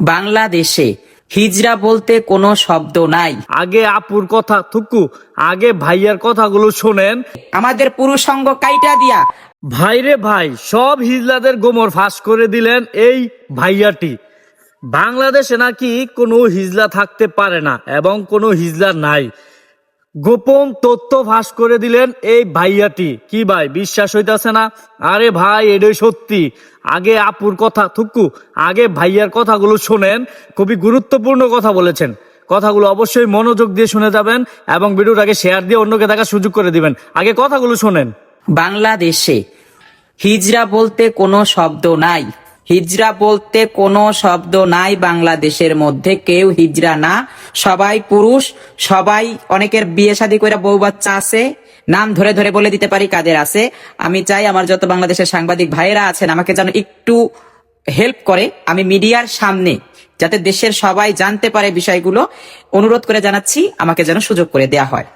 বাংলাদেশে হিজড়া বলতে কোনো শব্দ নাই। আগে আপুর কথা থুকু, আগে ভাইয়ার কথাগুলো শোনেন। আমাদের পুরুষ সঙ্গ কাইটা দিয়া ভাইরে ভাই, সব হিজলাদের গোমর ফাঁস করে দিলেন এই ভাইয়াটি। বাংলাদেশে নাকি কোনো হিজলা থাকতে পারে না এবং কোনো হিজলা নাই, গোপন তথ্য ফাঁস করে দিলেন এই ভাইয়াটি। কি ভাই, বিশ্বাস হইতাছে না? আরে ভাই, এটাই সত্যি। আগে আপুর কথা থুকু, আগে ভাইয়ার কথাগুলো শোনেন। খুবই গুরুত্বপূর্ণ কথা বলেছেন। কথাগুলো অবশ্যই মনোযোগ দিয়ে শুনে যাবেন এবং ভিডিওটাকে শেয়ার দিয়ে অন্যকে দেখার সুযোগ করে দিবেন। আগে কথাগুলো শোনেন। বাংলাদেশে হিজড়া বলতে কোনো শব্দ নাই। হিজড়া বলতে কোনো শব্দ নাই। বাংলাদেশের মধ্যে কেউ হিজড়া না, সবাই পুরুষ। সবাই, অনেকের বিয়ে শাদী করে বউ বাচ্চা আছে, নাম ধরে ধরে বলে দিতে পারি কাদের আছে। আমি চাই আমার যত বাংলাদেশের সাংবাদিক ভাইয়েরা আছেন আমাকে যেন একটু হেল্প করে, আমি মিডিয়ার সামনে যাতে দেশের সবাই জানতে পারে বিষয়গুলো, অনুরোধ করে জানাচ্ছি আমাকে যেন সুযোগ করে দেয়া হয়।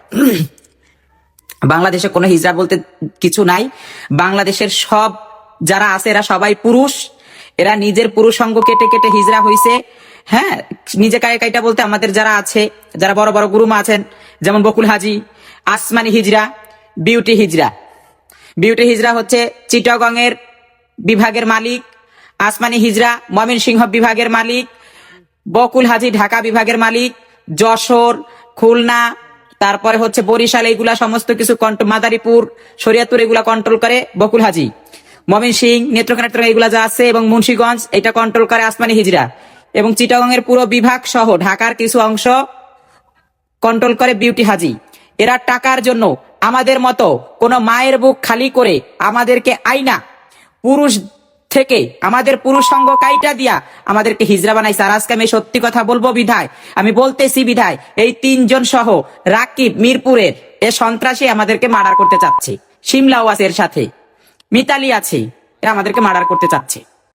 বাংলাদেশে কোনো হিজড়া বলতে কিছু নাই। বাংলাদেশের সব যারা আছে এরা সবাই পুরুষ। এরা নিজের পুরুষ সঙ্গ কেটে কেটে হিজড়া হইছে। হ্যাঁ, নিজে কাইটা বলতে আমাদের যারা আছে, যারা বড় বড় গুরুমা আছেন, যেমন বকুল হাজি, আসমানি হিজড়া, বিউটি হিজড়া। বিউটি হিজড়া হচ্ছে চিটাগং এর বিভাগের মালিক, আসমানি হিজড়া ময়মনসিংহ বিভাগের মালিক, বকুল হাজি ঢাকা বিভাগের মালিক, যশোর, খুলনা, তারপরে হচ্ছে বরিশাল, এইগুলা সমস্ত কিছু মাদারীপুর, শরীয়তপুর, এগুলা কন্ট্রোল করে বকুল হাজি। ময়মনসিংহ, নেত্রকোনা, এগুলা যা আছে এবং মুন্সিগঞ্জ, এটা কন্ট্রোল করে আসমানি হিজড়া। এবং চিটাগং এর পুরো বিভাগ সহ ঢাকার কিছু অংশ কন্ট্রোল করে বিউটি হাজি। এরা টাকার জন্য আমাদের মতো কোন মায়ের বুক খালি করে আমাদেরকে আইনা পুরুষ থেকে আমাদের পুরুষ সঙ্গ কাইটা দিয়া আমাদেরকে হিজড়া বানাইছে। আর আজকে আমি সত্যি কথা বলবো বিধায়, আমি বলতেছি বিধায়, এই 3 জন সহ রাকিব মিরপুরের এ সন্ত্রাসী আমাদেরকে মার্ডার করতে চাচ্ছে। শিমলাও আছে এর সাথে, মিতালি আছে, এরা আমাদেরকে মার্ডার করতে চাচ্ছে।